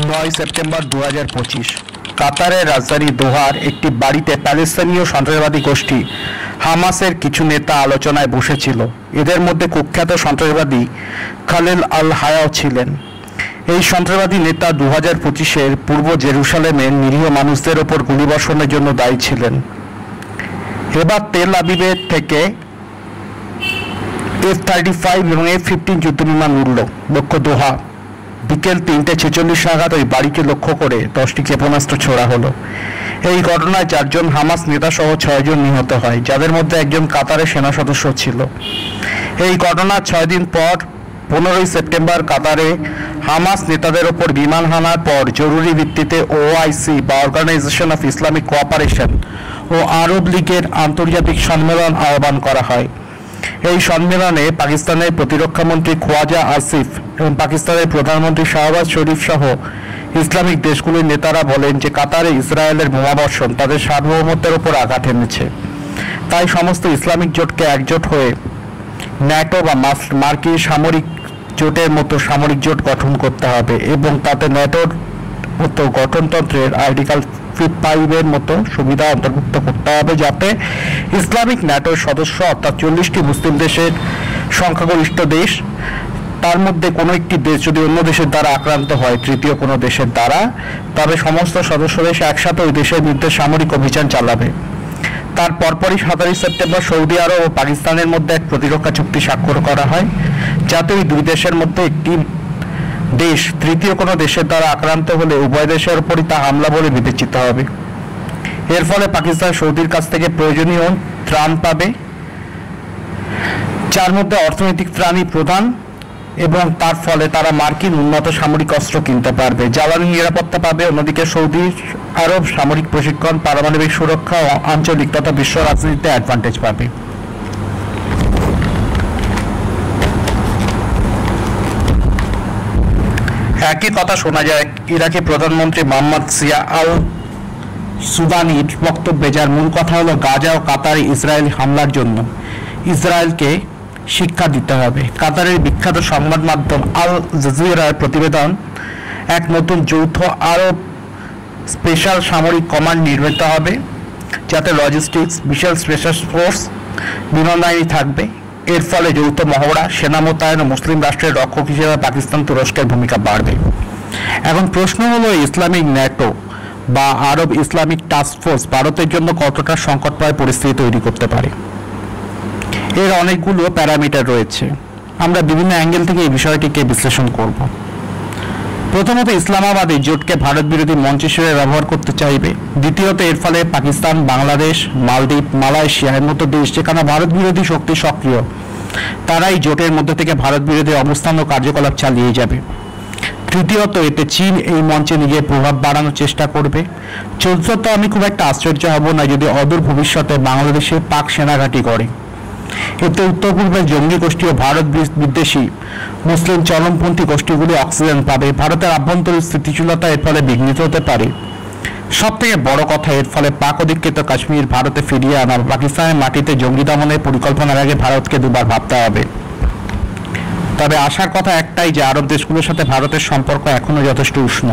9 September 2025 কাতারের রাজধানী দোহার একটি বাড়িতে প্যালেস্তানীয় সন্ত্রাসবাদী গোষ্ঠী হামাসের কিছু নেতা আলোচনায় বসেছিল। এদের মধ্যে কুখ্যাত সন্ত্রাসবাদী খালিল আল হায়াও ছিলেন। এই সন্ত্রাসবাদী নেতা 2025-এর পূর্ব জেরুসালেমের নিরীহ মানুষদের ওপর গুলিবর্ষণের জন্য দায়ী ছিলেন। এবার তেল আবিবের থেকে F-35 এবং F-15 যুদ্ধবিমান উড়ল। লক্ষ্য দোহা। বিকেল 3:46 নাগাদ ওই বাড়িকে লক্ষ্য করে 10টি ক্ষেপণাস্ত্র ছোড়া হলো। এই ঘটনায় 4 জন হামাস নেতা সহ 6 জন নিহত হয়, যাদের মধ্যে একজন কাতারের সেনা সদস্য ছিল। এই ঘটনার 6 দিন পর 15 সেপ্টেম্বর কাতারে হামাস নেতাদের ওপর বিমান হানার পর জরুরি ভিত্তিতে OIC বা অর্গানাইজেশন অফ ইসলামিক কোঅপারেশন ও আরব লীগের আন্তর্জাতিক সম্মেলন আহ্বান করা হয়। এই সম্মেলনে পাকিস্তানের প্রতিরক্ষামন্ত্রী খোয়াজা আসিফ এবং পাকিস্তানের প্রধানমন্ত্রী শাহবাজ শরীফ সহ ইসলামিক দেশগুলির নেতারা বলেন যে কাতারে ইসরায়েলের বোমাবর্ষণ তাদের সার্বভৌমত্বের উপর আঘাত এনেছে। তাই সমস্ত ইসলামিক জোটকে একজোট হয়ে ন্যাটো বা মার্কিন সামরিক জোটের মতো সামরিক জোট গঠন করতে হবে এবং তাতে ন্যাটোর মতো গঠনতন্ত্রের আর্টিকেল 5 মতো সুবিধা অন্তর্ভুক্ত করতে হবে, যাতে ইসলামিক ন্যাটোর সদস্য অর্থাৎ 40টি মুসলিম দেশের সংখ্যাগরিষ্ঠ দেশ, তার মধ্যে কোনো একটি দেশ যদি অন্য দেশের দ্বারা আক্রান্ত হয়, তৃতীয় কোনো দেশের দ্বারা, তবে সমস্ত সদস্য দেশ একসাথে ওই দেশের বিরুদ্ধে সামরিক অভিযান চালাবে। তার পরপরই 27 সেপ্টেম্বর সৌদি আরব ও পাকিস্তানের মধ্যে এক প্রতিরক্ষা চুক্তি স্বাক্ষর করা হয়, যাতে ওই দুই দেশের মধ্যে একটি দেশ তৃতীয় কোনো দেশের দ্বারা আক্রান্ত হলে উভয় দেশের উপরই তা হামলা বলে বিবেচিত হবে। এর ফলে পাকিস্তান সৌদির কাছ থেকে প্রয়োজনীয় ত্রাণ পাবে, যার মধ্যে অর্থনৈতিক ত্রাণই প্রধান, এবং তার ফলে তারা মার্কিন উন্নত সামরিক অস্ত্র কিনতে পারবে, জ্বালানি নিরাপত্তা পাবে। অন্যদিকে সৌদি আরব সামরিক প্রশিক্ষণ, পারমাণবিক সুরক্ষা ও আঞ্চলিক তথা বিশ্ব রাজনীতিতে অ্যাডভান্টেজ পাবে। একই কথা শোনা যায় ইরাকি প্রধানমন্ত্রী মোহাম্মদ সিয়া আল সুদানির বক্তব্যে, যার মূল কথা হলো গাজা ও কাতারে ইসরায়েলি হামলার জন্য ইসরায়েলকে শিক্ষা দিতে হবে। কাতারের বিখ্যাত সংবাদ মাধ্যম আল জাজিরার প্রতিবেদন, এক নতুন যৌথ আরব স্পেশাল সামরিক কমান্ড নির্মিত হবে, যাতে লজিস্টিক্স, বিশাল স্পেশাল ফোর্স, বিমান বাহিনী থাকবে। এর ফলে যৌথ মহড়া, সেনা মোতায়েন ও মুসলিম রাষ্ট্রের রক্ষক হিসেবে পাকিস্তান তুরস্কের ভূমিকা বাড়বে। এখন প্রশ্ন হলো, ইসলামিক ন্যাটো বা আরব ইসলামিক টাস্ক ফোর্স ভারতের জন্য কতটা সংকটময় পরিস্থিতি তৈরি করতে পারে? এর অনেকগুলো প্যারামিটার রয়েছে। আমরা বিভিন্ন অ্যাঙ্গেল থেকে এই বিষয়টিকে বিশ্লেষণ করব। প্রথমত, ইসলামাবাদ এই জোটকে ভারত বিরোধী মঞ্চ হিসেবে ব্যবহার করতে চাইবে। দ্বিতীয়ত, এর ফলে পাকিস্তান, বাংলাদেশ, মালদ্বীপ, মালয়েশিয়া এর মতো দেশ যেখানে ভারত বিরোধী শক্তি সক্রিয়, তারা এই জোটের মধ্যে থেকে ভারত বিরোধী অবস্থান ও কার্যকলাপ চালিয়ে যাবে। তৃতীয়ত, এতে চীন এই মঞ্চে নিজের প্রভাব বাড়ানোর চেষ্টা করবে। চতুর্থত, আমি খুব একটা আশ্চর্য হব না যদি অদূর ভবিষ্যতে বাংলাদেশে পাক সেনাঘাঁটি করে। এতে উত্তর পূর্বের জঙ্গি গোষ্ঠী ও ভারত বিদ্বেষী মুসলিম চরমপন্থী গোষ্ঠীগুলি অক্সিজেন পাবে। ভারতের আভ্যন্তরীণ স্থিতিশীলতা এর ফলে বিঘ্নিত হতে পারে। সব থেকে বড় কথা, এর ফলে পাক অধিকৃত কাশ্মীর ভারতে ফিরিয়ে আনা, পাকিস্তানের মাটিতে জঙ্গি দমনের পরিকল্পনার আগে ভারতকে দুবার ভাবতে হবে। তবে আশার কথা একটাই, যে আরব দেশগুলোর সাথে ভারতের সম্পর্ক এখনো যথেষ্ট উষ্ণ।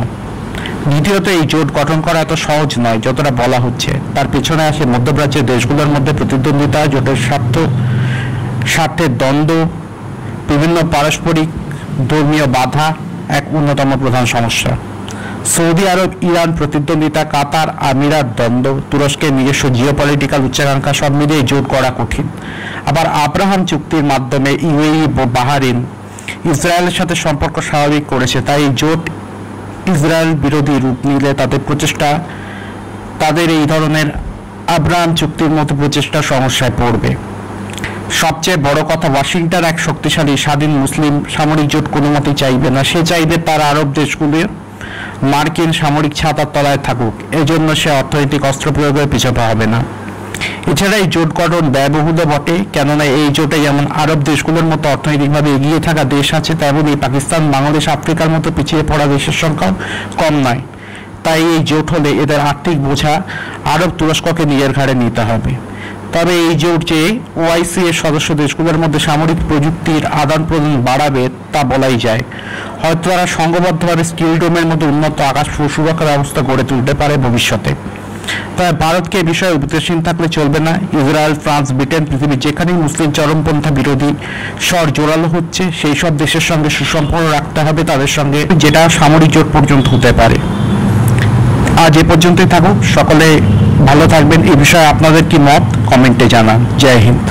দ্বিতীয়ত, এই জোট গঠন করা এত সহজ নয় যতটা বলা হচ্ছে। তার পেছনে আসে মধ্যপ্রাচ্যের দেশগুলোর মধ্যে প্রতিদ্বন্দ্বিতা, জোটের স্বার্থের দ্বন্দ্ব, বিভিন্ন পারস্পরিক ধর্মীয় বাধা এক অন্যতম প্রধান সমস্যা। সৌদি আরব ইরান প্রতিদ্বন্দ্বিতা, কাতার আমিরাত দ্বন্দ্ব, তুরস্কের নিজস্ব জিওপলিটিক্যাল উচ্চাকাঙ্ক্ষা, সব মিলিয়ে জোট করা কঠিন। আবার আব্রাহাম চুক্তির মাধ্যমে ইউএই ও বাহারিন ইসরায়েলের সাথে সম্পর্ক স্বাভাবিক করেছে। তাই এই জোট ইসরায়েল বিরোধী রূপ নিলে তাদের এই ধরনের আব্রাহাম চুক্তির মতো প্রচেষ্টা সমস্যায় পড়বে। সবচেয়ে বড় কথা, ওয়াশিংটন এক শক্তিশালী স্বাধীন মুসলিম সামরিক জোট কোনো মতেই চাইবে না। সে চাইবে তার আরব দেশগুলির মার্কিন সামরিক ছাতার তলায় থাকুক। এজন্য সে অর্থনৈতিক অস্ত্র প্রয়োগের পিছপা হবে না। এছাড়া এই জোট গঠন ব্যয়বহুল বটে, কেননা এই জোটে যেমন আরব দেশগুলোর মতো অর্থনৈতিকভাবে এগিয়ে থাকা দেশ আছে, তেমনই পাকিস্তান, বাংলাদেশ, আফ্রিকার মতো পিছিয়ে পড়া দেশের সংখ্যাও কম নয়। তাই এই জোট হলে এদের আর্থিক বোঝা আরব তুরস্ককে নিজের ঘাড়ে নিতে হবে। তবে এই জোট যে ওআইসি এর সদস্য দেশগুলোর মধ্যে সামরিক প্রযুক্তির আদান প্রদান বাড়াবে তা বলাই যায়। হয়তো তারা সংঘবদ্ধভাবে স্কিল ডোমের মতো উন্নত আকাশ সুরক্ষা ব্যবস্থা গড়ে তুলতে পারে ভবিষ্যতে। তবে ভারতকে এই বিষয়ে উদাসীন থাকলে চলবে না। ইসরায়েল, ফ্রান্স, ব্রিটেন, পৃথিবীর যেখানেই মুসলিম চরমপন্থা বিরোধী স্বর জোরালো হচ্ছে, সেই সব দেশের সঙ্গে সুসম্পর্ক রাখতে হবে তাদের সঙ্গে, যেটা সামরিক জোট পর্যন্ত হতে পারে। আজ এ পর্যন্তই থাকুক, সকলে ভালো থাকবেন। এই বিষয়ে আপনাদের কি মত কমেন্টে জানান। জয় হিন্দ।